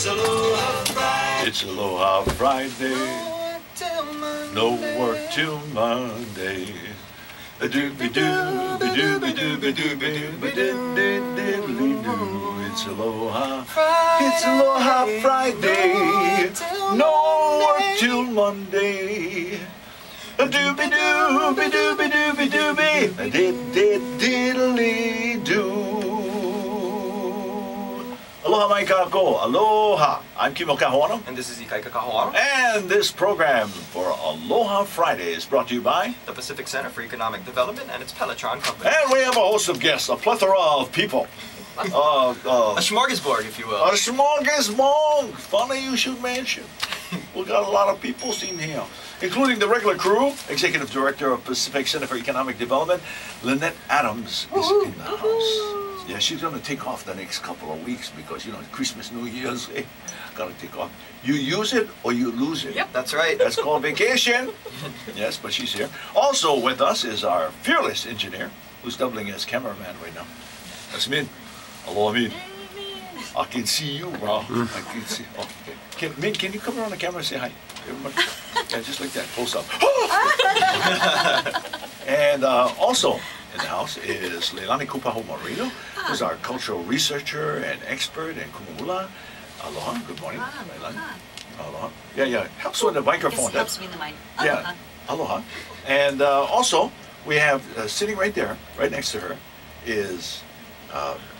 Aloha Friday. It's Aloha Friday. No work till Monday. A doobie doobie doobie doobie doobie doobie diddly doo. It's Aloha. It's Aloha Friday. No work till Monday. A doobie doobie doobie doobie doobie. A diddly doo. Aloha mai kako. Aloha. I'm Kimo Kahoano. And this is Ikaika Kahoano. And this program for Aloha Friday is brought to you by The Pacific Center for Economic Development and its Peloton company. And we have a host of guests, a plethora of people. A smorgasbord, if you will. A smorgasbord. Funny you should mention. We got a lot of people seen here, including the regular crew. Executive Director of Pacific Center for Economic Development, Lynette Adams, is in the house. Yeah, she's going to take off the next couple of weeks because, you know, Christmas, New Year's, got to take off. You use it or you lose it. Yep, that's right. That's called vacation. Yes, but she's here. Also with us is our fearless engineer, who's doubling as cameraman right now. That's Min. Aloha, Min. I can see you, bro. I can see. Oh, okay. Min, can you come around the camera and say hi? Everybody? Yeah, just like that, close up. And also in the house is Leilani Kupaho Moreno, who's our cultural researcher and expert in Kumula. Aloha, good morning, Leilani. Aloha. Yeah, helps with the microphone. Yes, helps me in the mic. Yeah, aloha. And also, we have sitting right there, right next to her, is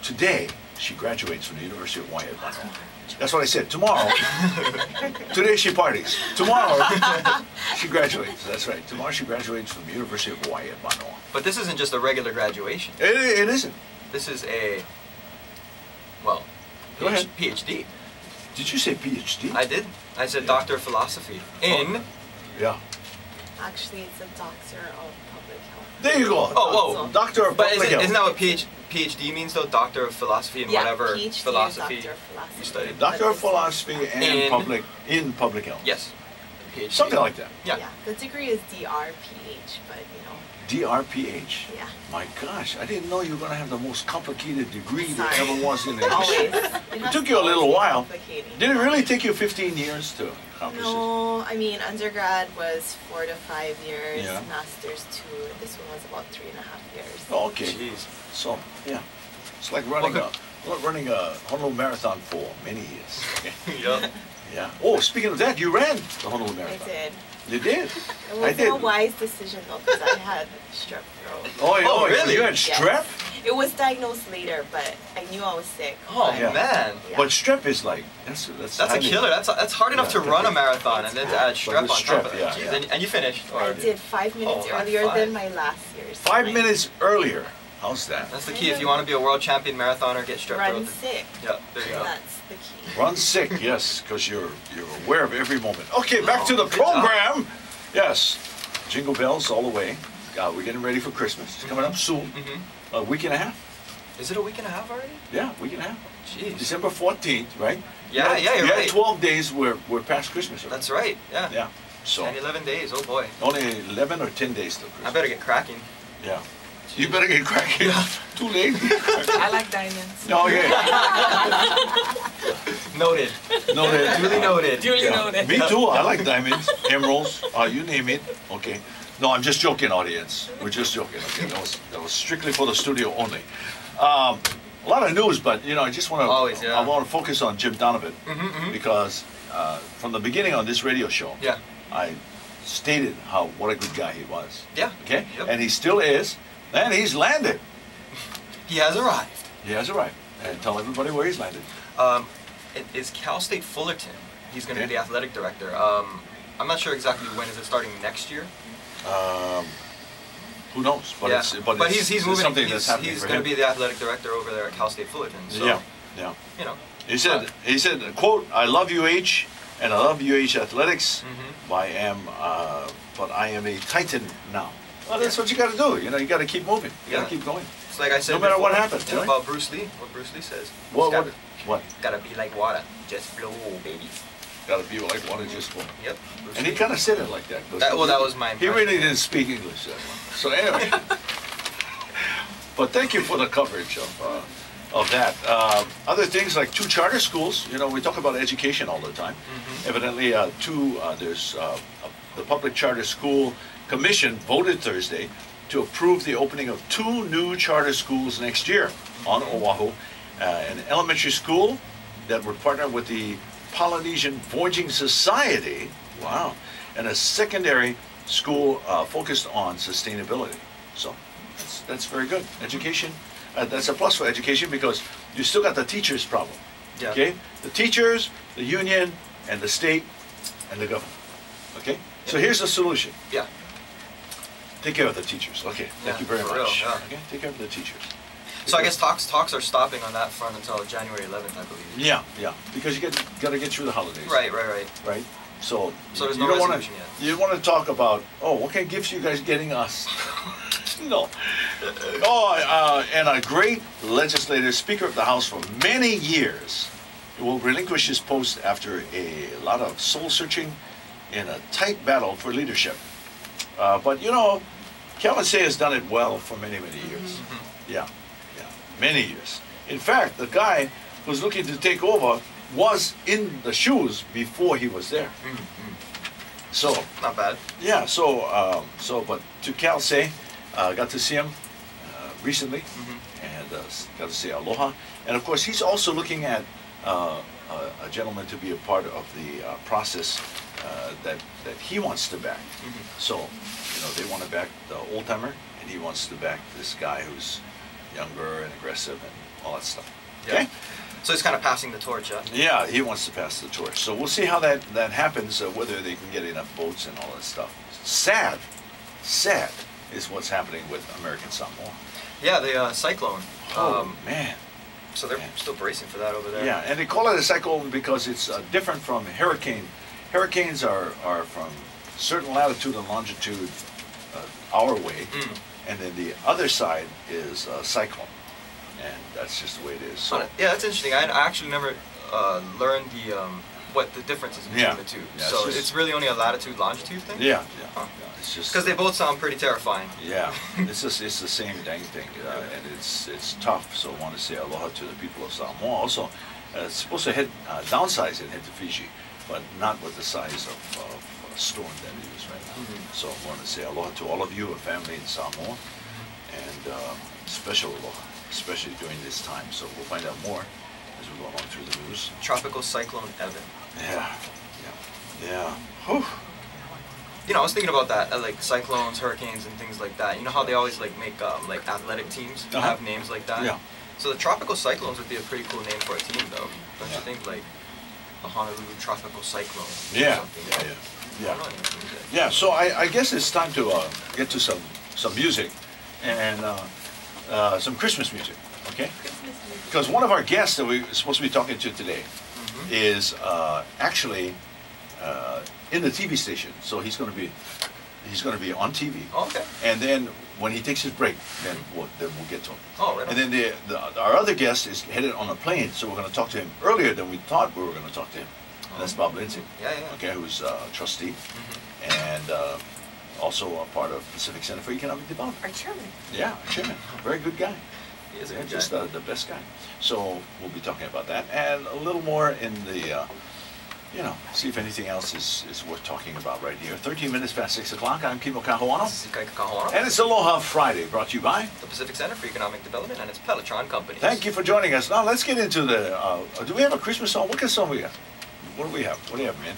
today she graduates from the University of Hawaii at Manoa. That's what I said. Tomorrow, today she parties. Tomorrow, she graduates. That's right. Tomorrow she graduates from the University of Hawaii at Manoa. But this isn't just a regular graduation. It isn't. This is a, well, Go ahead. PhD. Did you say PhD? I did. I said Yeah. Doctor of Philosophy in... Yeah. Actually, it's a doctor of public health. There you go. Oh, Doctor of But Public Health. isn't that what PhD means, though? Doctor of Philosophy in whatever PhD philosophy is Doctor of Philosophy. you studied? Doctor of Philosophy and In- public health. Yes. PhD. Something like that. Yeah. The degree is DRPH, but DRPH. yeah. My gosh, I didn't know you were going to have the most complicated degree there Sorry. ever was in the Always. history. It took you a little while. Complicating. Did it really take you 15 years to accomplish No, I mean, undergrad was 4 to 5 years, Yeah. master's 2, and this one was about 3.5 years. this? Okay. Jeez. So, yeah. It's like running a Honolulu Marathon for many years. Okay. Yup. Yeah. Oh, speaking of that, you ran the Honolulu I Marathon. did. You did? It I wasn't did. a wise decision though, because I had strep throat. Oh, really? You had strep? It was diagnosed later, but I knew I was sick. Oh, Yeah. man. Yeah. But strep is like, that's That's a highly- killer. That's hard enough Yeah. to run a marathon and then to add But strep on with top strep, of it. yeah, Jeez, yeah. And you finished. I Or, did 5 minutes Oh, high earlier five. than my last year's. 5 minutes earlier. How's that? that's the key. If you want to be a world champion marathoner, get strep Run throat. sick. Yeah, there you go. That's the key. Run sick, yes, because you're aware of every moment. Okay, back to the Good job. program. Yes, jingle bells all the way. We're getting ready for Christmas. It's coming up soon. Mm-hmm. A week and a half. Is it a week and a half already? Yeah, week and a half. Jeez. December 14th, right? Yeah, yeah, you're You right. had 12 days. We're past Christmas already. That's right. Yeah. Yeah. So 10, 11 days. Oh boy. only 11 or 10 days till Christmas. I better get cracking. Yeah. You better get cracking. Yeah. Too late. I like diamonds. No, yeah. Noted. No, Duly noted. Duly Yeah. noted. Me too. I like diamonds, emeralds. You name it. Okay. No, I'm just joking, audience. We're just joking. Okay, that was strictly for the studio only. A lot of news, but you know, I just want to. Always, yeah. I want to focus on Jim Donovan Mm-hmm. because from the beginning on this radio show, Yeah. I stated what a good guy he was. Yeah. Okay. Yep. And he still is, and he's landed. He has arrived. He has arrived. And tell everybody where he's landed. It is Cal State Fullerton. He's going to Okay. be the athletic director. I'm not sure exactly when. Is it starting next year? Who knows? But yeah. it's he's it's moving. something that's happening He's for going him. to be the athletic director over there at Cal State Fullerton. So, Yeah. Yeah. you know. He said, quote, I love UH and I love UH athletics, but I am a Titan now. Well, that's what you got to do. You know, you got to keep moving. You got Yeah. to keep going. It's like I said No matter what before, happens, you know, right? about Bruce Lee, what Bruce Lee says. What? Gotta be like water, just flow, baby. Got to be like one and just one. Yep. Bruce And he Lee. kind of said it like that. That was my He impression. really didn't speak English that one. So anyway. But thank you for the coverage of of that. Other things like 2 charter schools. You know, we talk about education all the time. Evidently, there's the Public Charter School Commission voted Thursday to approve the opening of 2 new charter schools next year on Oahu. An elementary school that would partner with the Polynesian Voyaging Society. Wow. And a secondary school focused on sustainability. So that's very good. Education, that's a plus for education because you still got the teachers problem. Yeah. Okay? The teachers, the union, and the state, and the government. Okay? So here's the solution. Yeah. Take care of the teachers. Okay, thank Yeah, you very for much. real, yeah. Okay, take care of the teachers. So I guess talks are stopping on that front until January 11th, I believe. Yeah, yeah, because you got to get through the holidays. Right. Right? So So there's you no don't wanna, resolution yet. you want to talk about, oh, what kind of gifts you guys getting us? No. Oh, and a great legislator, Speaker of the House for many years, will relinquish his post after a lot of soul searching in a tight battle for leadership. But you know, Calvin Say has done it well for many, many years. Yeah, many years. In fact, the guy who's looking to take over was in the shoes before he was there. So, Not bad. yeah, but to Cal Say, got to see him recently, and got to say aloha. And of course, he's also looking at a gentleman to be a part of the process that he wants to back. So, you know, they want to back the old timer, and he wants to back this guy who's younger and aggressive and all that stuff. Okay? Yeah. So it's kind of passing the torch, yeah? Yeah, he wants to pass the torch. So we'll see how that happens, whether they can get enough votes and all that stuff. Sad is what's happening with American Samoa. Yeah, the cyclone. Oh, man. So they're still bracing for that over there. Yeah, and they call it a cyclone because it's different from hurricane. Hurricanes are from certain latitude and longitude our way, and then the other side is a cyclone. And that's just the way it is. So, Yeah, that's interesting. I actually never learned what the difference is between Yeah. the two. Yeah, So it's it's just- really only a latitude-longitude thing? yeah, Huh. it's just Because they both sound pretty terrifying. yeah, it's the same dang thing, and it's tough. So I want to say aloha to the people of Samoa. Also, it's supposed to head downsize and head to Fiji, but not with the size of storm that it is right now. So I want to say aloha to all of you, a family in Samoa, and special aloha, especially during this time. So we'll find out more as we go along through the news. Tropical Cyclone Evan. Yeah. Whew. You know, I was thinking about that, like cyclones, hurricanes, and things like that. You know how they always like make like athletic teams have names like that? Yeah. So the tropical cyclones would be a pretty cool name for a team, though. Don't you think? Like the Honolulu Tropical Cyclone. Or Yeah. something. Yeah. I don't know. Yeah, so I guess it's time to get to some music and some Christmas music, okay? Because one of our guests that we're supposed to be talking to today is actually in the TV station, so he's going to be on TV. Oh, okay. And then when he takes his break, then we'll get to him. Oh, right. And then our other guest is headed on a plane, so we're going to talk to him earlier than we thought we were going to talk to him. And that's Bob Lindsay. Yeah. Okay, who's a trustee and also a part of Pacific Center for Economic Development. Our chairman. Yeah, chairman. Very good guy. He is a Yeah, good just guy. the best guy. So we'll be talking about that and a little more in the, see if anything else is worth talking about right here. 13 minutes past 6 o'clock. I'm Kimo Kahuano. This is Ika Kahoana, And it's Aloha Friday, brought to you by. the Pacific Center for Economic Development, and its Pelotron Companies. Thank you for joining us. Now let's get into the. Do we have a Christmas song? What kind of song we got? What do we have? What do you have, man?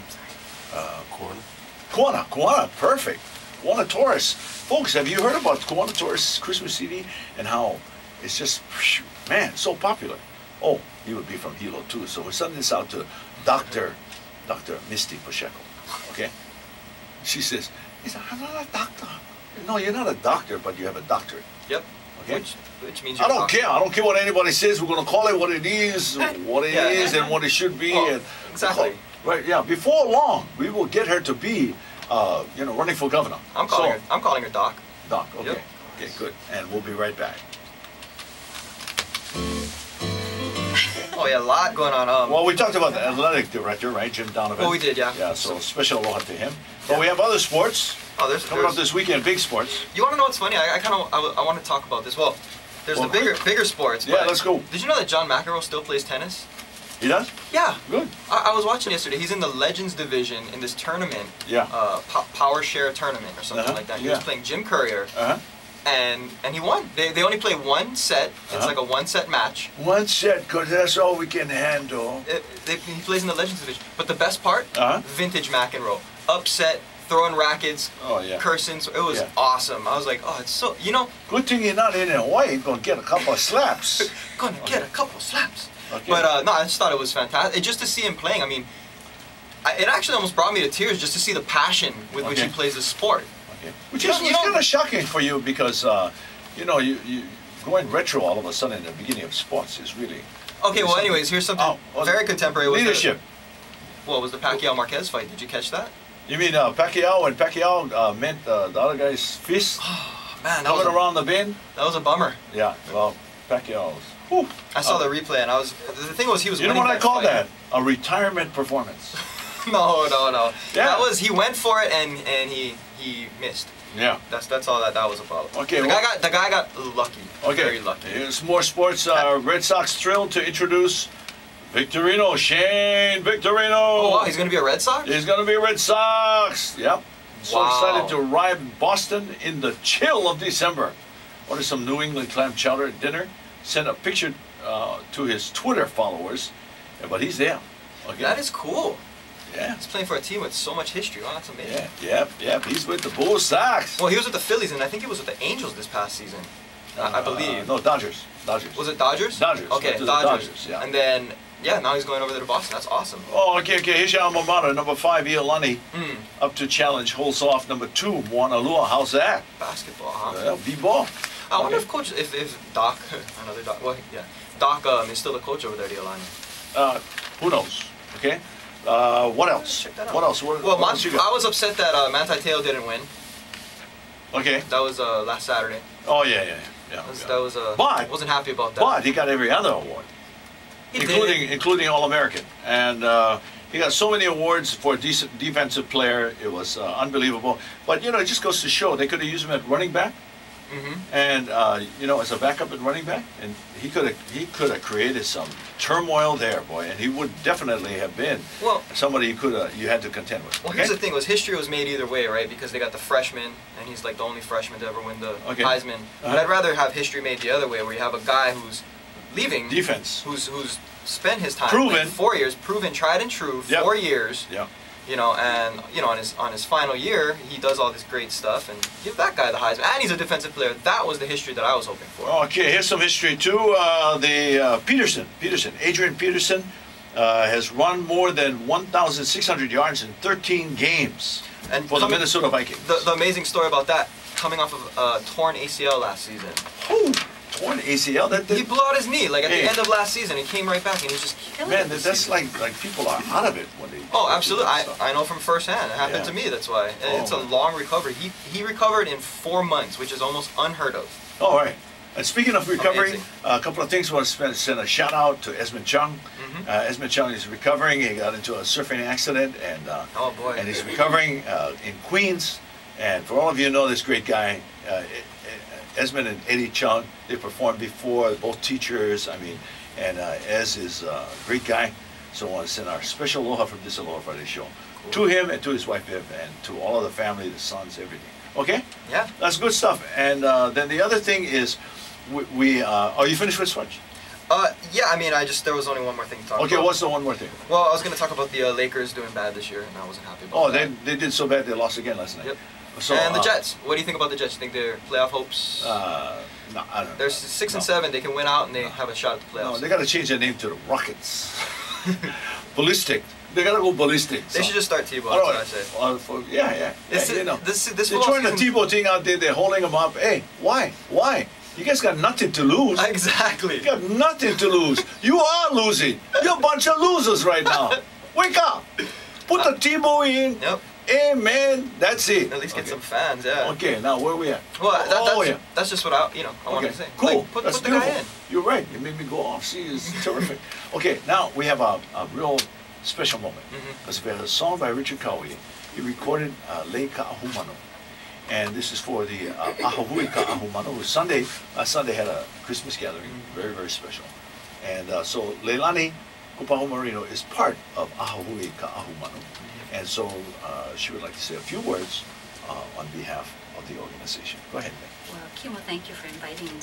Kuana, perfect. Kuana Taurus. Folks, have you heard about Kuana Taurus Christmas CD and how it's just, man, so popular? Oh, he would be from Hilo too. So we're sending this out to Dr. Misty Pacheco. Okay? She says, I'm not a doctor. No, you're not a doctor, but you have a doctorate. Yep. Okay. Which means I you're don't talking- care. I don't care what anybody says. We're going to call it what it is, what it Yeah. is, and what it should be. Oh, and exactly. Right. Yeah. Before long, we will get her to be, running for governor. I'm calling her Doc. Doc. Okay. Yep. Okay. Good. And we'll be right back. Oh yeah, a lot going on. Well, we talked about the athletic director, right, Jim Donovan. Oh, we did, yeah. Yeah. So special aloha to him. But we have other sports there's coming up this weekend. Big sports. You want to know what's funny? I want to talk about this. Well, There's Well, the bigger sports. Yeah, but let's go. Did you know that John McEnroe still plays tennis? He does? Yeah. Good. I was watching yesterday. He's in the Legends division in this tournament. Yeah. Power Share tournament or something like that. He was playing Jim Courier. And he won. They only play one set. It's like a one-set match. One set, because that's all we can handle. He plays in the Legends division. But the best part, vintage McEnroe. Upset, throwing rackets, cursing. So it was awesome. I was like, oh, it's so, you know. Good thing you're not in Hawaii. You're going to get a couple of slaps. Gonna get a couple slaps. Okay. But no, I just thought it was fantastic. Just to see him playing, I mean, it actually almost brought me to tears just to see the passion with which he plays the sport. Okay. Which is kind of shocking for you because, you know, you going retro all of a sudden in the beginning of sports is really... Okay, well, anyways, here's something very contemporary. Leadership. What was the Pacquiao-Marquez fight? Did you catch that? You mean Pacquiao, when Pacquiao meant the other guy's fist Man, coming around the bend? That was a bummer. Yeah, well, Pacquiao's... Whew. I saw the replay and the thing was he was You know winning what I call fight. that? A retirement performance. No. Yeah. That was, he went for it and he missed. Yeah. That's all that was about. Okay. The guy got lucky. Okay. Very lucky. Here's more sports. Red Sox thrilled to introduce Victorino, Shane Victorino. Oh wow, he's gonna be a Red Sox? He's gonna be a Red Sox. Yep. So excited to arrive in Boston in the chill of December. Ordered some New England clam chowder at dinner. Sent a picture to his Twitter followers, but he's there. Okay. That is cool. Yeah. He's playing for a team with so much history. Oh, that's amazing. Yeah. He's with the Bull Sox. Well, he was with the Phillies, and I think he was with the Angels this past season. I believe. No, Dodgers. Was it Dodgers? Dodgers. Okay, Dodgers. Yeah. And then, now he's going over there to Boston. That's awesome. Oh, okay. Here's your alma mater, number 5, Iolani. Up to challenge, holds off number 2, Aloha. How's that? Basketball, huh? B-ball. I wonder if Doc, another Doc, Doc is still the coach over there at Iolani. Who knows? Okay. What else? Check that out. What else? What else you got? I was upset that Manti Te'o didn't win. Okay. That was last Saturday. Oh yeah. That was but I wasn't happy about that. But he got every other award, including All-American, and he got so many awards for decent defensive player. It was unbelievable. But you know, it just goes to show they could have used him at running back. And you know, as a backup at running back, and he could have created some turmoil there, boy, and he would definitely have been somebody you had to contend with. Well, here's the thing: history was made either way, right? Because they got the freshman, and he's like the only freshman to ever win the Heisman. But I'd rather have history made the other way, where you have a guy who's leaving defense, who's spent his time proven, like 4 years, proven, tried and true, 4 years. Yeah. You know, and you know, on his final year, he does all this great stuff, and give that guy the Heisman. And he's a defensive player. That was the history that I was hoping for. Okay, here's some history too. Peterson, Adrian Peterson, has run more than 1,600 yards in 13 games for the Minnesota Vikings. The amazing story about that, coming off of a torn ACL last season. Oh, torn ACL? He blew out his knee like at the end of last season. He came right back and he was just killing it. Man, that's like people are out of it when they. Oh, absolutely. I know from firsthand. It happened to me. That's why it's a long recovery. He recovered in 4 months, which is almost unheard of. All right. And speaking of recovery, a couple of things. I want to send a shout out to Esmond Chung. Esmond Chung is recovering. He got into a surfing accident, and oh boy, and he's recovering in Queens. And for all of you who know this great guy, Esmond and Eddie Chung, they performed before, both teachers. I mean, and Ez is a great guy. So I want to send our special aloha from this Aloha Friday show to him and to his wife Viv and to all of the family, the sons, everything. Okay? Yeah. That's good stuff. And then the other thing is, are you finished with Sponge? Yeah, I mean, there was only one more thing to talk about. Okay, what's the one more thing? Well, I was going to talk about the Lakers doing bad this year, and I wasn't happy about that. Oh, they did so bad they lost again last night. Yep. So, and the Jets. What do you think about the Jets? You think they're playoff hopes? No, I don't know. They're 6 and 7. They can win out, and they have a shot at the playoffs. No, they got to change their name to the Rockets. Ballistic. They got to go ballistic. They should just start Tebow. That's what I say. Yeah. You know, this they're throwing the Tebow thing out there. They're holding him up. Hey, why? You guys got nothing to lose. Exactly. You got nothing to lose. You are losing. You're a bunch of losers right now. Wake up. Put the Tebow in. Yep. Hey, man, that's it. At least get some fans, yeah. Okay, now where are we at? Well, that's just what I wanted to say. Cool. Like, put that's the guy in. You're right. You made me go off. See, it's terrific. Okay, now we have a real special moment. Because we have a song by Richard Cowie. He recorded Lei Ka'ahumanu. And this is for the Ahahui Ka'ahumanu. Sunday had a Christmas gathering, very, very special. And so Leilani Kupahumarino is part of Ahahui Ka'ahumanu. And so she would like to say a few words on behalf of the organization. Go ahead, Meg. Well, Kimo, thank you for inviting me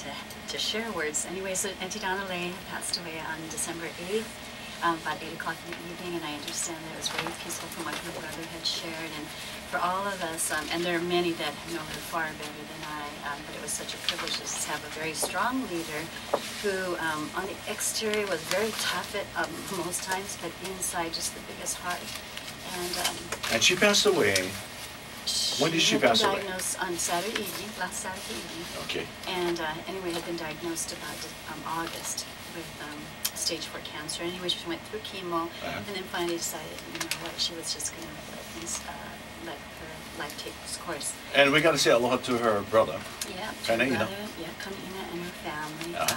to share words. Anyway, so Auntie Donna Lay passed away on December 8th, about 8 o'clock in the evening, and I understand that it was very peaceful from what her brother had shared. And for all of us, and there are many that know her far better than I, but it was such a privilege to have a very strong leader who, on the exterior, was very tough at most times, but inside, just the biggest heart. And she passed away. When did she pass away? Diagnosed on Saturday evening, last Saturday evening. Okay. And anyway, had been diagnosed about August with stage 4 cancer. Anyway, she went through chemo, and then finally decided, you know what, she was just going to let things, let her life take its course. And we got to say aloha to her brother. Yeah, Kanaina. Yeah, Kanaina and her family.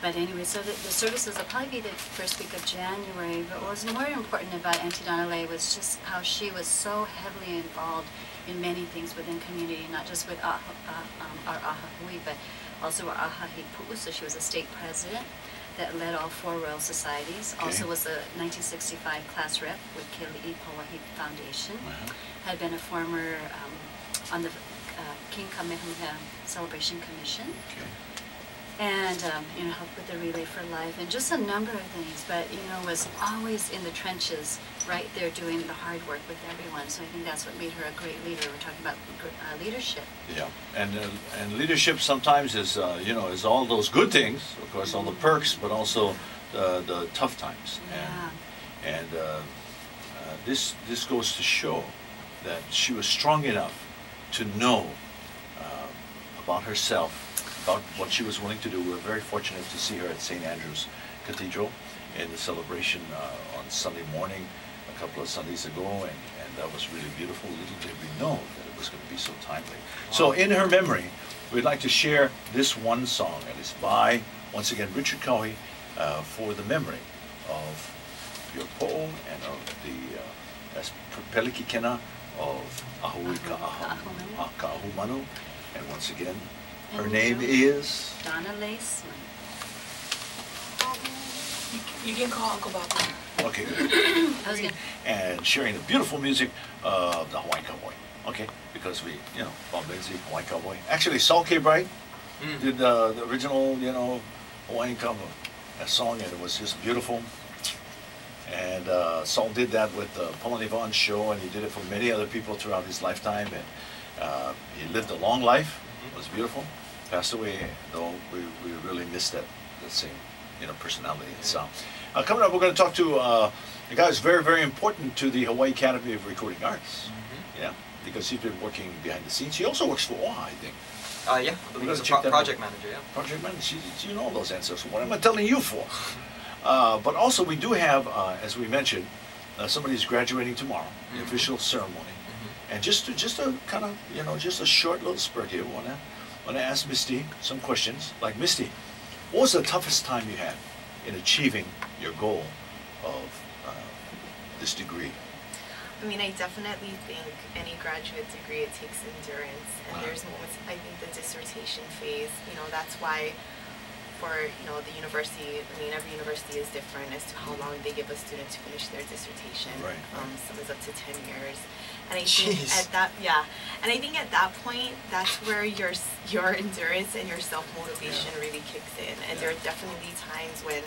But anyway, so the services will probably be the first week of January. But what was more important about Auntie Donna Lay was just how she was so heavily involved in many things within community, not just with our Ahahui, but also our Ahahipu'u. So she was a state president that led all 4 Royal Societies. Okay. Also was a 1965 class rep with Keli'i Pauahi Foundation. Had been a former on the King Kamehameha Celebration Commission. Okay. And you know, helped with the Relay for Life and just a number of things, but you know, was always in the trenches, right there doing the hard work with everyone. So I think that's what made her a great leader. We're talking about leadership. Yeah, and leadership sometimes is you know, is all those good things, of course, all the perks, but also the tough times. Yeah. And this goes to show that she was strong enough to know about herself, about what she was willing to do. We were very fortunate to see her at St. Andrew's Cathedral in the celebration on Sunday morning a couple of Sundays ago, and that was really beautiful. Little did we know that it was going to be so timely. Wow. So in her memory, we'd like to share this one song, and it's by, once again, Richard Cowie, for the memory of your poem and of the Pelikikena of Ahahui Ka'ahumanu. And once again, her name is? Donna Lay Smith. You can call Uncle Bob. Okay, good. And sharing the beautiful music of the Hawaiian Cowboy. Okay, because we, you know, Bob Lindsay, Hawaiian Cowboy. Actually, Saul K. Bright did the original, you know, Hawaiian Cowboy song, and it was just beautiful. And Saul did that with the Paul and Yvonne show, and he did it for many other people throughout his lifetime. And he lived a long life. It was beautiful. Passed away, though we really missed that same, you know, personality and sound. Coming up, we're going to talk to a guy who's very, very important to the Hawaii Academy of Recording Arts. Yeah, because he's been working behind the scenes. He also works for Aloha, I think. Yeah, I believe he's a project manager, yeah. Project manager, you know those answers. What am I telling you for? But also we do have, as we mentioned, somebody who's graduating tomorrow, the official ceremony. And just to kind of, you know, just a short little spurt here, want to ask Misty some questions. Like, Misty, what was the toughest time you had in achieving your goal of this degree? I mean, I definitely think any graduate degree, it takes endurance. And there's moments, I think the dissertation phase, you know, that's why for, you know, the university, I mean, every university is different as to how long they give a student to finish their dissertation. Right. Some is up to 10 years. And I think at that, and I think at that point, that's where your endurance and your self-motivation really kicks in. And there are definitely times when,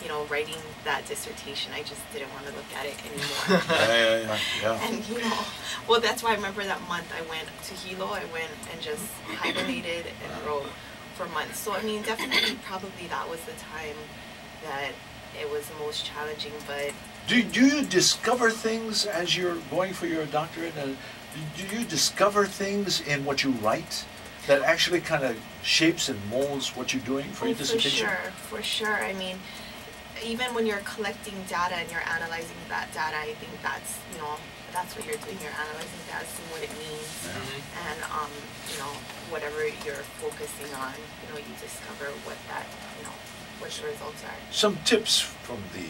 you know, writing that dissertation, I just didn't want to look at it anymore. Yeah. And, you know, well, that's why I remember that month I went to Hilo, I went and just hibernated and wrote for months. So, I mean, definitely, probably that was the time that it was the most challenging, but... Do you discover things as you're going for your doctorate? Do you discover things in what you write that actually kind of shapes and molds what you're doing for your dissertation? For sure. I mean, even when you're collecting data and you're analyzing that data, I think that's, you know, that's what you're doing. You're analyzing data, seeing what it means, and you know, whatever you're focusing on, you know, you discover what that, you know, what the results are. Some tips from the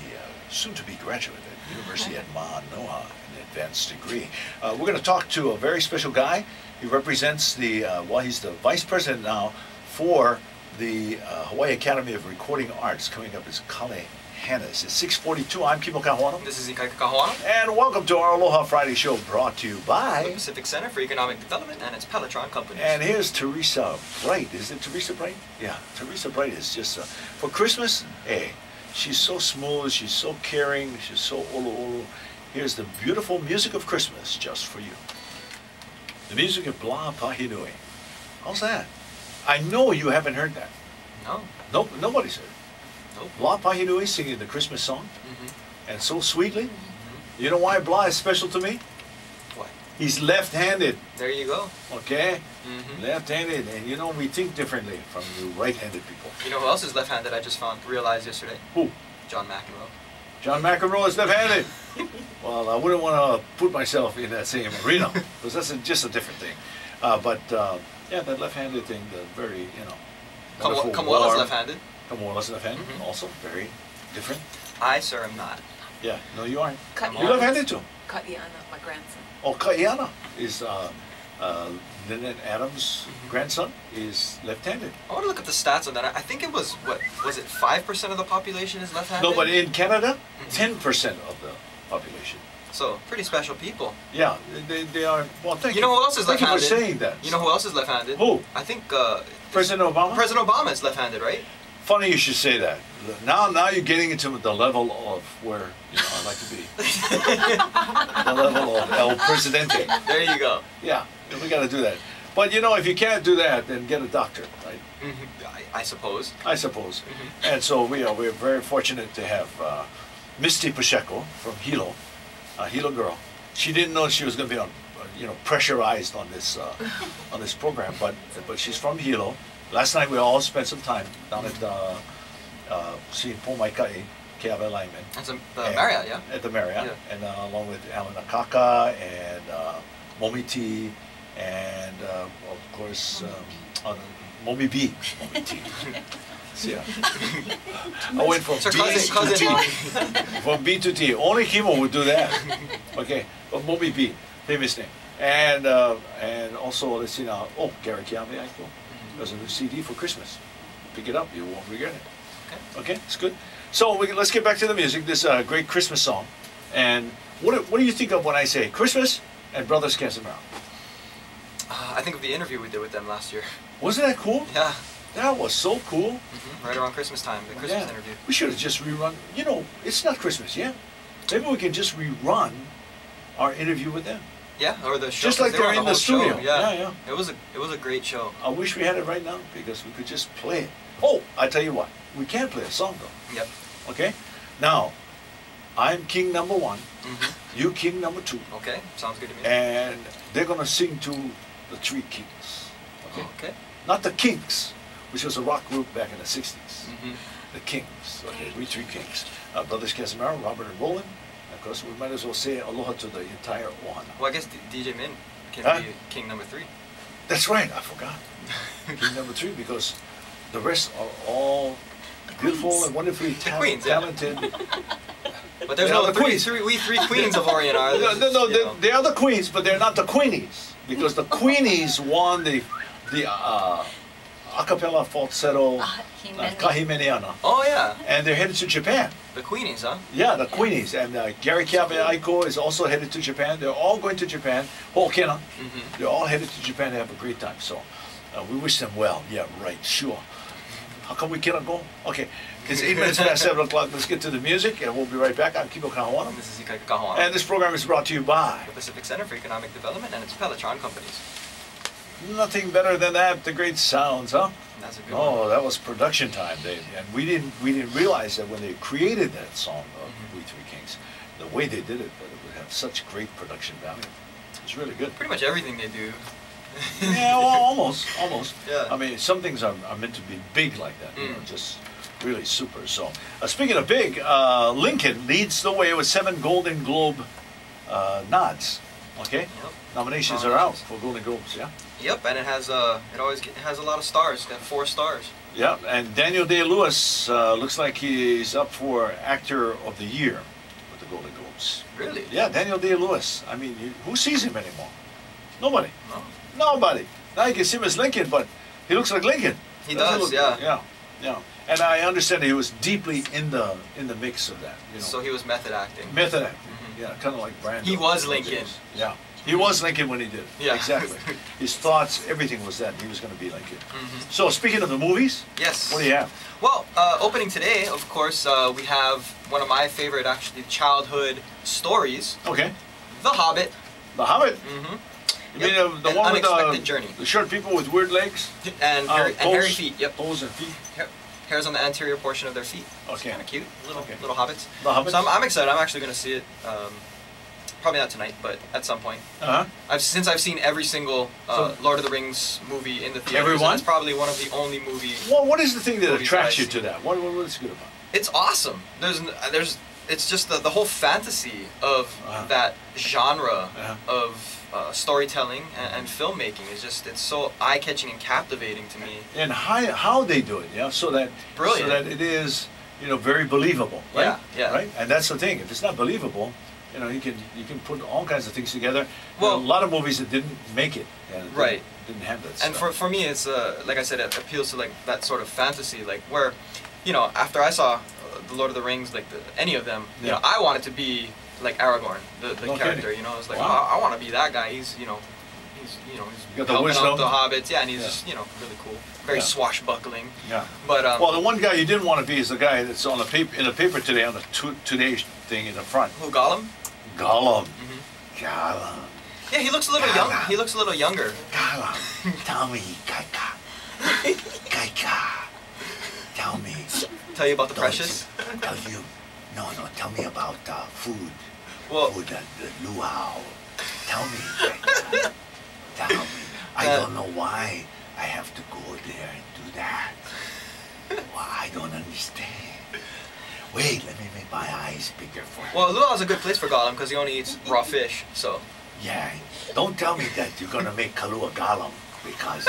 soon-to-be graduate at University at Manoa, an advanced degree. We're going to talk to a very special guy. He represents the, well, he's the vice president now for the Hawaii Academy of Recording Arts. Coming up is Kale Hannes. It's 6:42. I'm Kimo Kahuana. This is Ikaika Kahuana. And welcome to our Aloha Friday show, brought to you by the Pacific Center for Economic Development and its Peloton companies. And here's Teresa Bright. Is it Teresa Bright? Yeah, Teresa Bright is just, for Christmas, hey, she's so smooth, she's so caring, she's so olu olu. Here's the beautiful music of Christmas just for you. The music of Bla Pahinui. How's that? I know you haven't heard that. No. Nope, nobody's heard it. Nope. Bla Pahinui singing the Christmas song, and so sweetly. You know why Bla is special to me? What? He's left-handed. There you go. Okay? Left-handed, and you know, we think differently from you right-handed people. You know who else is left-handed? I just realized yesterday. Who? John McEnroe. John McEnroe is left-handed. Well, I wouldn't want to put myself in that same arena, because that's just a different thing. Yeah, that left-handed thing, the very, you know, Kamuela's left-handed. Kamuela's left-handed, also very different. I, sir, am not. Yeah, no, you aren't. Kaiana. You're left-handed too. Kaiana, my grandson. Oh, Kaiana is Lynette Adams' grandson is left-handed. I want to look at the stats on that. I think it was, what, was it 5% of the population is left-handed? No, but in Canada, 10% of the population. So, pretty special people. Yeah, they are, well, thank you. You know who else is left-handed? Thank you for saying that. You know who else is left-handed? Who? I think, President Obama? President Obama is left-handed, right? Funny you should say that. Now you're getting into the level of where, you know, I like to be. The level of El Presidente. There you go. Yeah, we got to do that. But you know, if you can't do that, then get a doctor, right? I suppose. I suppose. And so we're very fortunate to have Misty Pacheco from Hilo, a Hilo girl. She didn't know she was going to be on, you know, pressurized on this program, but she's from Hilo. Last night we all spent some time down at seeing Pomaikai, Keawe Lyman. That's the Marriott, yeah? At the Marriott, yeah. and along with Alan Akaka and Momiti, and of course Momi B. Momi T. Yeah. I went from So B cousin to T. Momi. From B to T. Only Kimo would do that. Okay, but Momi B, famous name. And also, let's see now, oh, Gary Kiame Aiko. There's a new CD for Christmas. Pick it up, you won't regret it. Okay, it's good. So let's get back to the music. This great Christmas song. And what do you think of when I say Christmas and Brothers Casimiro? I think of the interview we did with them last year. Wasn't that cool? Yeah. That was so cool. Right around Christmas time, the Christmas interview. We should have just rerun. You know, it's not Christmas yet. Maybe we can just rerun our interview with them. Yeah, or the show. Just like they're in the studio. Yeah. It was a great show. I wish we had it right now because we could just play it. Oh, I tell you what, we can play a song though. Yep. Okay. Now, I'm king number one. You king number two. Okay, sounds good to me. And they're gonna sing to the Three Kings. Okay. Okay. Not the Kinks, which was a rock group back in the '60s. The Kings. Okay, we Three Kings. Brothers Casimiro, Robert and Roland. Of course, we might as well say aloha to the entire ohana. Well, I guess DJ Min can be king number 3. That's right, I forgot. King number 3, because the rest are all beautiful and wonderfully talented. But there's no we three queens of Orient are. No, they are the queens, but they're not the queenies, because the queenies won the a cappella falsetto Kahimeniana. Oh yeah. And they're headed to Japan. The Queenies, huh? Yeah, the Queenies. And Gary Kiawe Aiko is also headed to Japan. They're all going to Japan. Ho'okena. They're all headed to Japan to have a great time. So we wish them well. Yeah, right, sure. How come we cannot go? Okay, it's 8 minutes past 7 o'clock. Let's get to the music, and we'll be right back. I'm Kimo Kahuana. This is Ikaika Kahuana. And this program is brought to you by the Pacific Center for Economic Development and its Peloton companies. Nothing better than that. The great sounds, huh? That's a good one. Oh, that was production time, Dave. And we didn't realize that when they created that song of We Three Kings, the way they did it, that it would have such great production value. It's really good. Pretty much everything they do. Yeah, well, almost. Yeah. I mean, some things are meant to be big like that, you know, just really super. So, speaking of big, Lincoln leads the way with 7 Golden Globe nods. Okay. Yep. Nominations are out for Golden Globes. Yeah. Yep, and it has it has a lot of stars. It's got 4 stars. Yeah, and Daniel Day-Lewis looks like he's up for Actor of the Year with the Golden Globes. Really? Yeah, Daniel Day-Lewis. I mean, who sees him anymore? Nobody. No. Nobody. Now you can see him as Lincoln, but he looks like Lincoln. He does, yeah. Yeah, yeah. And I understand he was deeply in the mix of that. You know. So he was method acting. Method acting. Yeah, kind of like Brando. He was Lincoln. Yeah. He was Lincoln when he did it. Yeah. Exactly. His thoughts, everything was that. He was going to be Lincoln. So speaking of the movies, yes. What do you have? Well, opening today, of course, we have one of my favorite, actually, childhood stories. Okay. The Hobbit. The Hobbit? You mean the one with Unexpected Journey. The short people with weird legs? And hairy feet, yep. Toes and feet? Hairs on the anterior portion of their feet. Okay. Kind of cute. Little hobbits. The Hobbits? So I'm excited. I'm actually going to see it. Probably not tonight, but at some point. Since I've seen every single Lord of the Rings movie in the theaters. Everyone? It's probably one of the only movies. Well, what is the thing that attracts you to that? What is good about it? It's awesome. It's just the whole fantasy of that genre of storytelling and filmmaking is just, it's so eye-catching and captivating to me. And how they do it, yeah, so that Brilliant. So that it is, very believable, right? Yeah, yeah. Right, and that's the thing. If it's not believable, you can put all kinds of things together. Well, a lot of movies that didn't make it, right? Didn't have that. And stuff. for me, it's like I said, it appeals to like that sort of fantasy, like where, after I saw the Lord of the Rings, like any of them, I wanted to be like Aragorn, the character. I was like, I want to be that guy. He's he's helping out the hobbits. Yeah, and he's just really cool, very swashbuckling. Yeah. But well, the one guy you didn't want to be is the guy that's on the paper in the paper today on the Today thing in the front. Who, Gollum? Gollum. Gollum. Yeah, he looks a little young. He looks a little younger. Gollum. Tell me, Kaika. Kaika. Tell me. Tell you about the Precious? Tell you. No, tell me about food. Well, food at the luau. Tell me, Kaika. Tell me. I don't know why I have to go there and do that. Well, I don't understand. Wait, let me make my eyes bigger for you. Well, luau's a good place for Gollum because he only eats raw fish, so. Yeah, don't tell me that you're gonna make Kalua Gollum because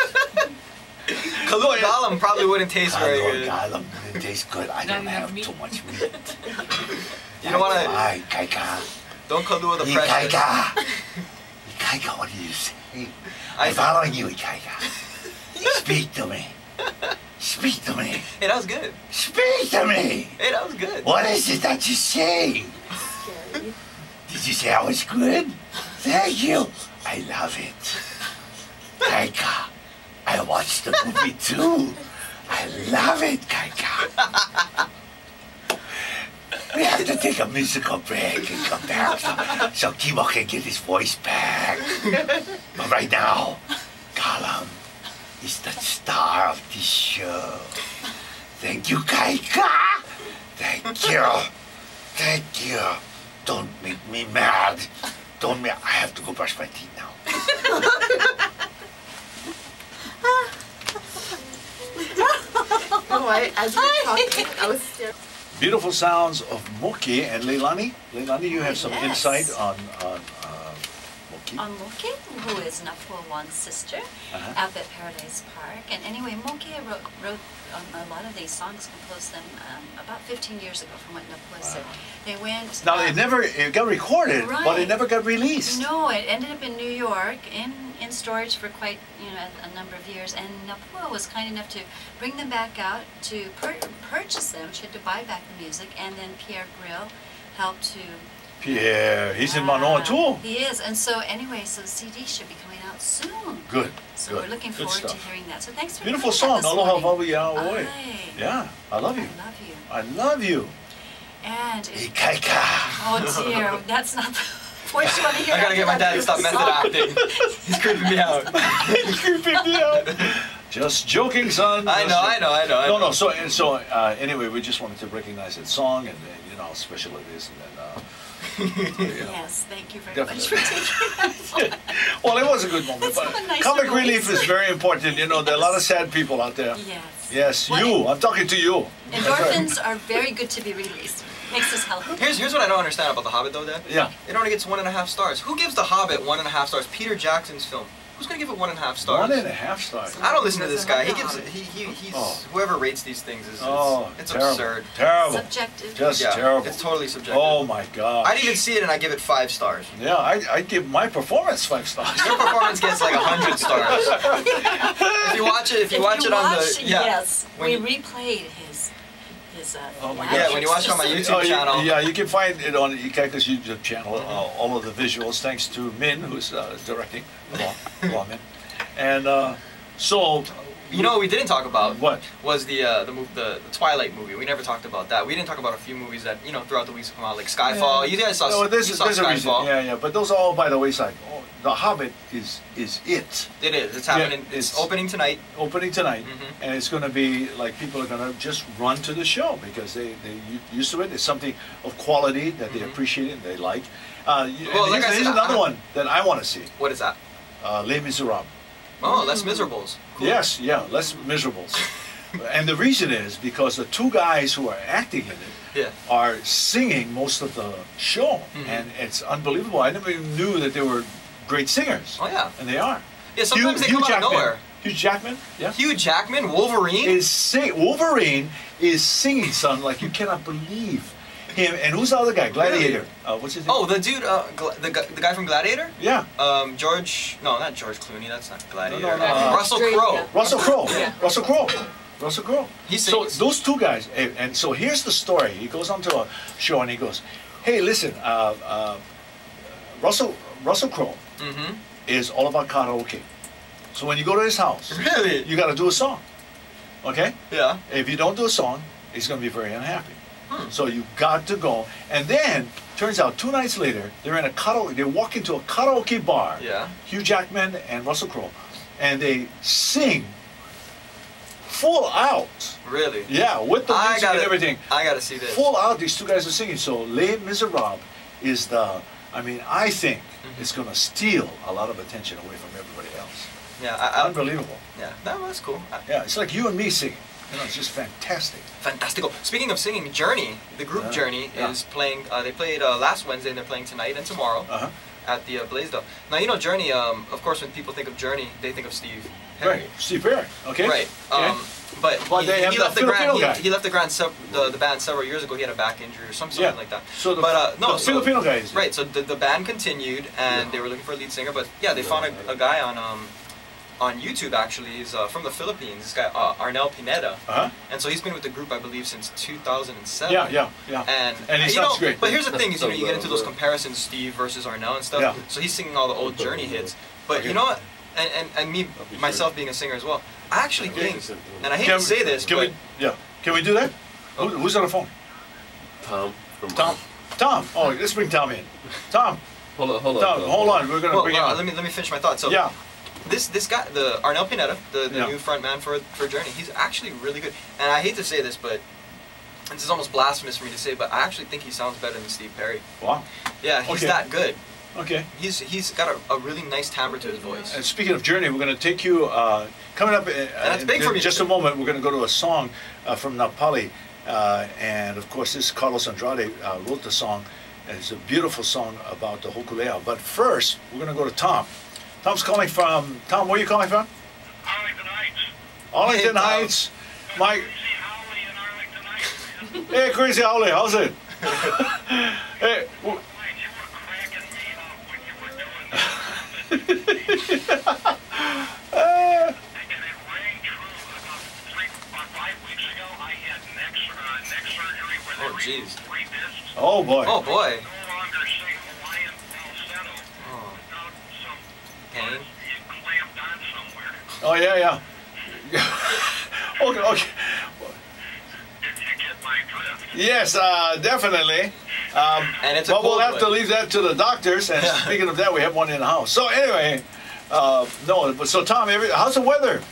Kalua Gollum probably wouldn't taste very good. Kalua Gollum wouldn't taste good. I don't have too much meat. You don't wanna. Hi, Kaika. Don't Kalua the Precious. Kaika. Kaika, what do you say? I'm following you, Kaika. Speak to me. Speak to me. Hey, that was good. Speak to me. Hey, that was good. What is it that you say? Scary. Did you say I was good? Thank you. I love it. Kaika, I watched the movie too. I love it, Kaika. We have to take a musical break and come back so Kimo can get his voice back. But right now, Gollum is the star of this show. Thank you, Kaika. Thank you. Thank you. Don't make me mad. I have to go brush my teeth now. As you were talking, I was still. Beautiful sounds of Moke and Leilani. Leilani, you have some insight on Moke. On Moke, who is Napua Wan's sister, up at Paradise Park. And anyway, Moke wrote a lot of these songs, composed them about 15 years ago, from what Napua said. They went. Now it got recorded, but it never got released. No, it ended up in New York in storage for quite a number of years. And Napua was kind enough to bring them back out to purchase them. She had to buy back the music, and then Pierre Grill helped to. Pierre, he's in Manoa too. He is, and so anyway, so the CD should be coming out soon. Good. So we're looking forward to hearing that. So thanks for beautiful song, Aloha Vawiaoi. Yeah, I love you. I love you. I love you. And Ikaika. Oh dear, that's not the voice you want to hear. I gotta get my dad to stop method acting. He's creeping me out. He's creeping me out. Just joking, son. I know. No. So anyway, we just wanted to recognize that song and how special it is, and then. Yes, thank you very much for taking that. Well, it was a good moment. But nice comic relief is very important. There are a lot of sad people out there. Yes. Yes, well, I'm talking to you. Endorphins are very good to be released. Makes us healthy. Here's what I don't understand about The Hobbit, though, Dad. Yeah. It only gets 1.5 stars. Who gives The Hobbit 1.5 stars? Peter Jackson's film. Who's gonna give it 1.5 stars? 1.5 stars. I don't listen to this guy. He gives he's whoever rates these things is it's terrible. absurd. Terrible. Subjective. Just Yeah, terrible. it's totally subjective. Oh my God. I didn't even see it and I give it 5 stars. Yeah, I give my performance 5 stars. Your performance gets like 100 stars. If you watch it, on the yes, when we replayed his. Oh my live God. Yeah, when you watch it on my just- YouTube channel. Yeah, you can find it on Ikaika's YouTube channel, all of the visuals, thanks to Min, who's directing, Aloha Min. And so... You know what we didn't talk about? What? Was the Twilight movie. We never talked about that. We didn't talk about a few movies that, throughout the weeks have come out, like Skyfall. Yeah. You guys saw, No, you saw there's a reason. Skyfall. Yeah, but those are all by the wayside. Oh, The Hobbit is it. It is. It's happening. Yeah, it's opening tonight. Opening tonight, Mhm. and it's going to be like people are going to just run to the show because they used to it. It's something of quality that they appreciate and they like. Well, like I here's said, another one that I want to see. What is that? Les Miserables. Oh, Les Miserables. Cool. Yes, yeah, Les Miserables. And the reason is because the 2 guys who are acting in it Yeah. are singing most of the show, and it's unbelievable. I never even knew that they were great singers. Oh yeah. And they are. Yeah. Sometimes they come out of nowhere. Hugh Jackman, yeah. Hugh Jackman, Wolverine. Wolverine is singing, son, like you cannot believe him. And who's the other guy? Gladiator. What's his name? Oh, the dude, the guy from Gladiator. Yeah. Not George Clooney. That's not Gladiator. No. Russell Crowe. Russell Crowe. Yeah. Russell Crowe. Russell Crowe. He So sings. those 2 guys, and so here's the story. He goes onto a show and he goes, "Hey, listen, Russell Crowe Mm-hmm. is all about karaoke. So when you go to his house, Really? you got to do a song. Okay? Yeah. If you don't do a song, he's going to be very unhappy. So you got to go. And then, turns out 2 nights later, they walk into a karaoke bar. Yeah. Hugh Jackman and Russell Crowe, and they sing full out. Really? Yeah, with the music and everything. I gotta see this. Full out, these 2 guys are singing. So Les Miserables is I think it's going to steal a lot of attention away from everybody else. Yeah. Unbelievable. Yeah. That's cool. Yeah, it's like you and me singing. It's just fantastic. Fantastical. Speaking of singing, Journey, the group Journey, is playing. They played last Wednesday, and they're playing tonight and tomorrow at the Blaisdell. Now Journey. Of course, when people think of Journey, they think of Steve Perry. Right, Steve Perry. Okay. Right. Okay. But they have he the left the Filipino band. guy. He left the band several years ago. He had a back injury or something like that. So the, the Filipino guy is right. So the band continued, and they were looking for a lead singer. But yeah, they found a guy on YouTube actually. He's from the Philippines. This guy Arnel Pineda. And so he's been with the group, I believe, since 2007. Yeah. And he sounds great. But here's the thing: is you get into those comparisons, Steve versus Arnel and stuff. Yeah. So he's singing all the old Journey hits. But you know what? And me myself being a singer as well, I actually think, and I hate to say this, can we do that? Who's on the phone? Tom. Tom. Oh, let's bring Tom in. Tom. Hold on. Tom, hold on. We're gonna bring him on. Let me finish my thought. So yeah. This guy, the Arnel Pineda, the new front man for Journey, he's actually really good. And I hate to say this, but this is almost blasphemous for me to say, but I actually think he sounds better than Steve Perry. Wow. Yeah, he's that good. Okay. He's got a really nice timbre to his voice. And speaking of Journey, we're going to take you, coming up in just a moment, we're going to go to a song from Napali. And of course, this Carlos Andrade wrote the song. And it's a beautiful song about the Hokulea. But first, we're going to go to Tom. Tom's calling from, Tom, where are you calling from? Arlington Heights. Arlington Hey, Heights. Mike. Crazy Howley in Arlington Heights. Hey, Crazy Howley, how's it? Hey. Wait, you were cracking me up when you were doing that. And it rang true. About 5 weeks ago, I had neck surgery where they removed 3 discs. Oh, boy. Oh boy. No longer sing Hawaiian falsetto without some Pain. being clamped on somewhere. Oh, yeah. Okay. If you get my drift. Yes, definitely. And it's a but we'll cold have to one. leave that to the doctors. And speaking of that, we have one in the house. So anyway, so Tom, how's the weather?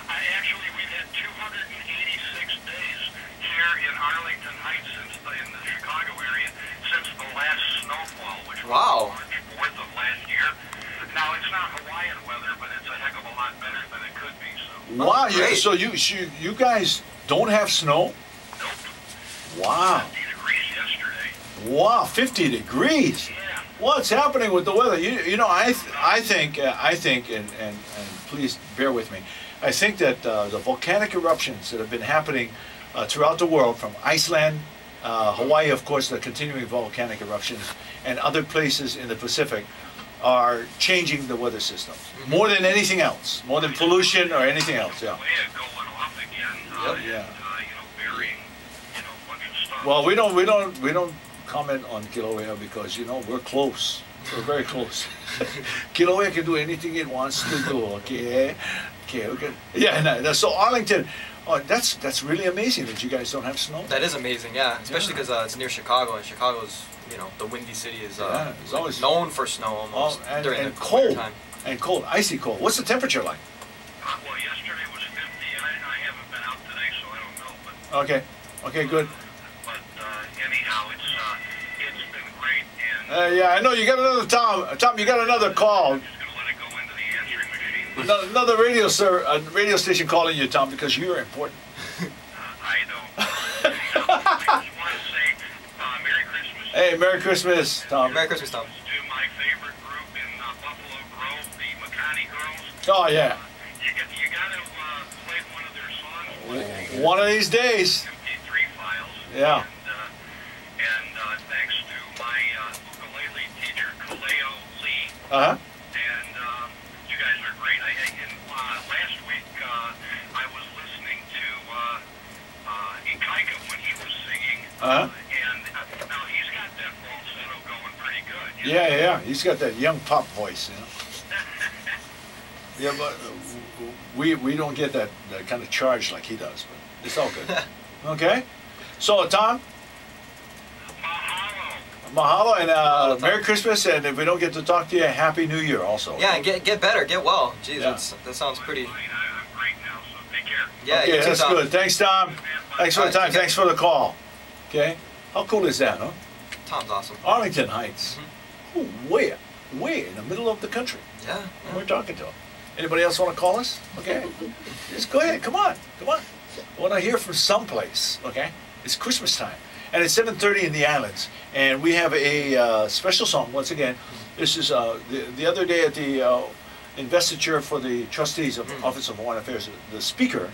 We've had 286 days here in Arlington Heights in the Chicago area since the last snowfall, which was March 4th of last year. Now, it's not Hawaiian weather, but it's a heck of a lot better than it could be. So. Wow, great. so you guys don't have snow? Nope. Wow. 50 degrees yesterday. Wow, 50 degrees. Yeah. What's happening with the weather? You know, I think, and please bear with me. I think that the volcanic eruptions that have been happening throughout the world, from Iceland, Hawaii, of course, the continuing volcanic eruptions, and other places in the Pacific, are changing the weather systems more than anything else, more than pollution or anything else. Yeah. Way going off again. Yeah. And, burying, a bunch of stuff. Well, we don't comment on Kilauea because we're close. We're very close. Kilauea can do anything it wants to do. Okay. Yeah. No, so Arlington. Oh, that's really amazing that you guys don't have snow. That is amazing, yeah. Especially because it's near Chicago, and Chicago's, the windy city is it's always known for snow almost during the cold time. And cold, icy cold. What's the temperature like? Well, yesterday was 50. I haven't been out today, so I don't know. But Okay, good. But anyhow, it's been great. And Yeah, I know you got another Tom. Tom, you got another call. I'm just gonna let it go into the answering machine. Another radio station calling you, Tom, because you're important. I don't. Anyhow, I just want to say Merry Christmas. Hey, Merry Christmas, Tom. Merry Christmas, Tom. To my favorite group in Buffalo Grove, the McConaughey Girls. Oh yeah. You got to play one of their songs. One of these days. MP3 files. Yeah. And thanks to my ukulele teacher, Kaleo Lee. Uh huh. And you guys are great. Last week I was listening to Ikaika when he was singing. Uh huh. And now he's got that falsetto going pretty good. Yeah. He's got that young pop voice, Yeah, but we don't get that kind of charge like he does, but it's all good. Okay. So Tom, mahalo and Merry Christmas, and if we don't get to talk to you, Happy New Year also. Yeah, and get better, get well. Jeez, Yeah. that sounds pretty. I'm great now, so take care. Yeah, Okay, you too, that's Tom. good. Thanks, Tom. Thanks for the Alright, time. take care. Thanks for the call. Okay. How cool is that, huh? Tom's awesome. Arlington Heights. Ooh, way in the middle of the country. Yeah. We're talking to him. Anybody else want to call us? Okay. Just go ahead. Come on. I want to hear from someplace. Okay. It's Christmas time, and it's 7:30 in the islands, and we have a special song once again. This is the other day at the investiture for the trustees of Office of Hawaiian Affairs. The speaker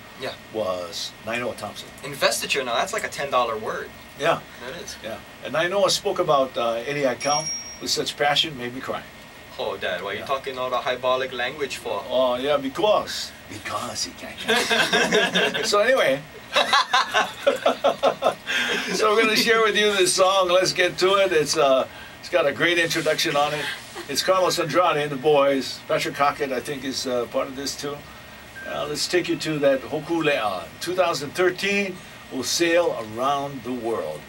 was Nainoa Thompson. Investiture, now that's like a $10 word. Yeah. That is. Yeah. And Nainoa spoke about Eddie Aikau with such passion, made me cry. Oh, Dad, why are you talking all the hyperbolic language for? Oh, yeah, because he can't. So anyway, so we're going to share with you this song. Let's get to it. It's got a great introduction on it. It's Carlos Andrade and the boys. Patrick Hockett, I think, is part of this too. Let's take you to that Hokulea. 2013 will sail around the world.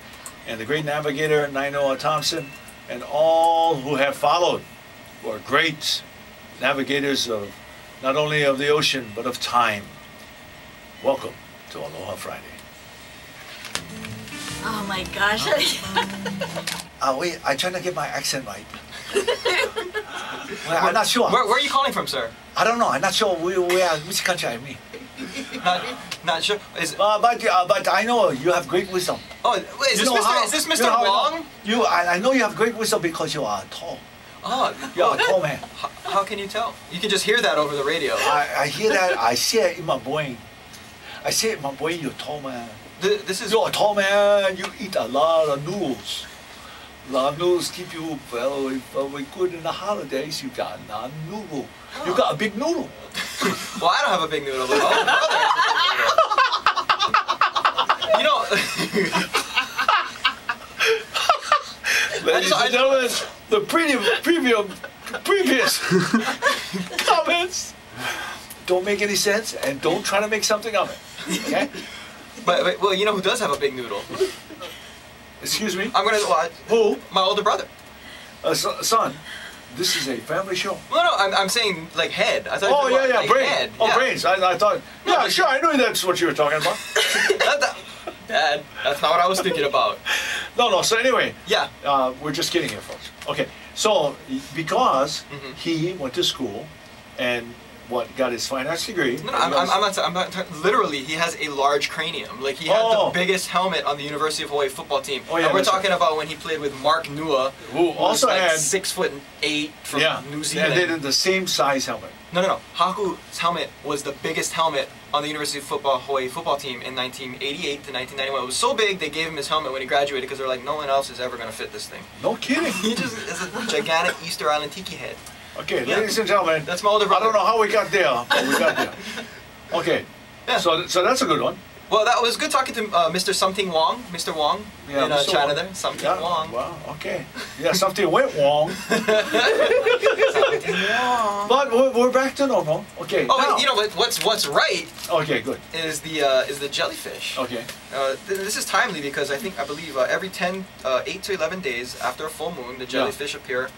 And the great navigator, Nainoa Thompson, and all who have followed were great navigators of not only of the ocean, but of time. Welcome to Aloha Friday. Oh my gosh. Wait, I'm trying to get my accent right. I'm not sure. Where are you calling from, sir? I don't know. I'm not sure which country I'm in. Not sure. But I know you have great wisdom. Oh, wait, is this Mr. Wong? I know you have great wisdom because you are tall. Oh, You're a tall man. How can you tell? You can just hear that over the radio. I hear that. I see it in my brain. I see it in my brain. You're a tall man. This is. You're a tall man. You eat a lot of noodles. A lot of noodles keep you very good in the holidays. You got a noodle. You got a big noodle. Well, I don't have a big noodle, but my older brother has a big noodle. Ladies and gentlemen, the previous comments don't make any sense, and don't try to make something of it. Okay? But well, you know who does have a big noodle? Excuse me? I'm gonna. Who? My older brother. Son, this is a family show. No, I'm saying like head. I thought. Oh you were yeah, like brains. Head. Oh, yeah. brains. I thought. Yeah, sure. I knew that's what you were talking about. Dad, that's not what I was thinking about. No. So anyway. Yeah. We're just kidding here, folks. Okay. So because he went to school, and got his fine arts degree. No, I'm not literally, he has a large cranium. Like, he had the biggest helmet on the University of Hawaii football team. Oh, yeah, and we're talking about when he played with Mark Nua, who also like had 6'8" from New Zealand. Yeah, they did the same size helmet. No. Haku's helmet was the biggest helmet on the University of Hawaii football team in 1988 to 1991. It was so big, they gave him his helmet when he graduated because they're like, no one else is ever going to fit this thing. No kidding. He just is a gigantic Easter Island tiki head. Okay, ladies and gentlemen. That's my older brother. I don't know how we got there, but we got there. Okay, so that's a good one. Well, that was good talking to Mr. Something Wong, Mr. Wong in Mr. China Wong. there. Something Wong. Wow, okay. Yeah, something went wrong. But we're back to normal. Okay. Oh, now, wait, you know what's right? Okay, good. Is the jellyfish. Okay. This is timely because I believe every 8 to 11 days after a full moon, the jellyfish appear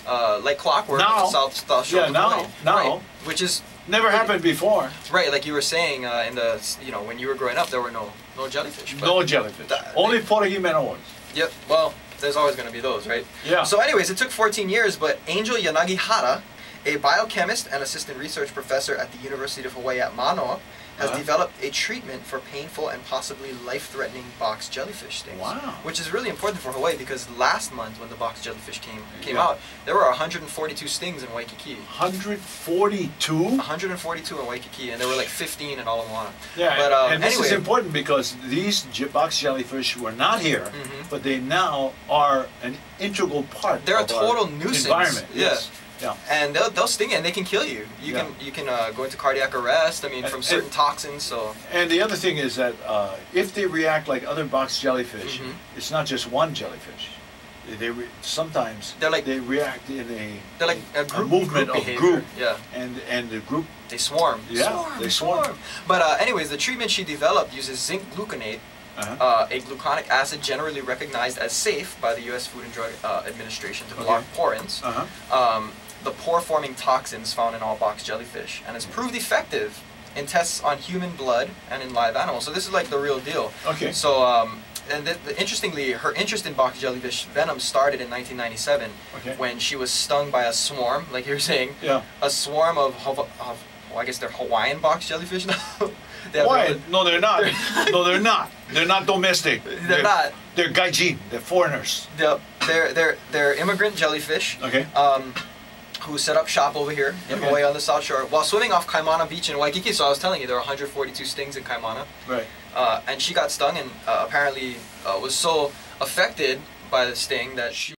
like clockwork now, on the South Shore of Hawaii. Now, right, which is never happened before. Right, like you were saying in the when you were growing up, there were no jellyfish. No jellyfish. Only Porahimenoids. Yep. Well, there's always going to be those, right? Yeah. So, anyways, it took 14 years, but Angel Yanagihara, a biochemist and assistant research professor at the University of Hawaii at Manoa, has developed a treatment for painful and possibly life-threatening box jellyfish stings. Wow. Which is really important for Hawaii because last month when the box jellyfish came out, there were 142 stings in Waikiki. 142? 142 in Waikiki, and there were like 15 in Ala Moana. Yeah, but, and this is important because these box jellyfish were not here, but they now are an integral part They're of a total our nuisance. environment. Yeah. Yes. Yeah. And they'll sting you and they can kill you. You can go into cardiac arrest. I mean, from certain toxins. So. And the other thing is that if they react like other box jellyfish, it's not just one jellyfish. Sometimes they react in they're like a movement of group. Yeah. And the group. They swarm. Yeah. They swarm. But anyways, the treatment she developed uses zinc gluconate. A gluconic acid generally recognized as safe by the U.S. Food and Drug Administration to block porins. The pore-forming toxins found in all box jellyfish, and has proved effective in tests on human blood and in live animals. So this is like the real deal. Okay. So, interestingly, her interest in box jellyfish venom started in 1997 when she was stung by a swarm, like you were saying, a swarm of I guess they're Hawaiian box jellyfish now. Why? No, they're not. No, they're not. They're not domestic. They're not. They're gaijin. They're foreigners. They're immigrant jellyfish. Okay. Who set up shop over here in Hawaii on the South Shore while swimming off Kaimana Beach in Waikiki. So I was telling you, there were 142 stings in Kaimana. Right. And she got stung and apparently was so affected by the sting that she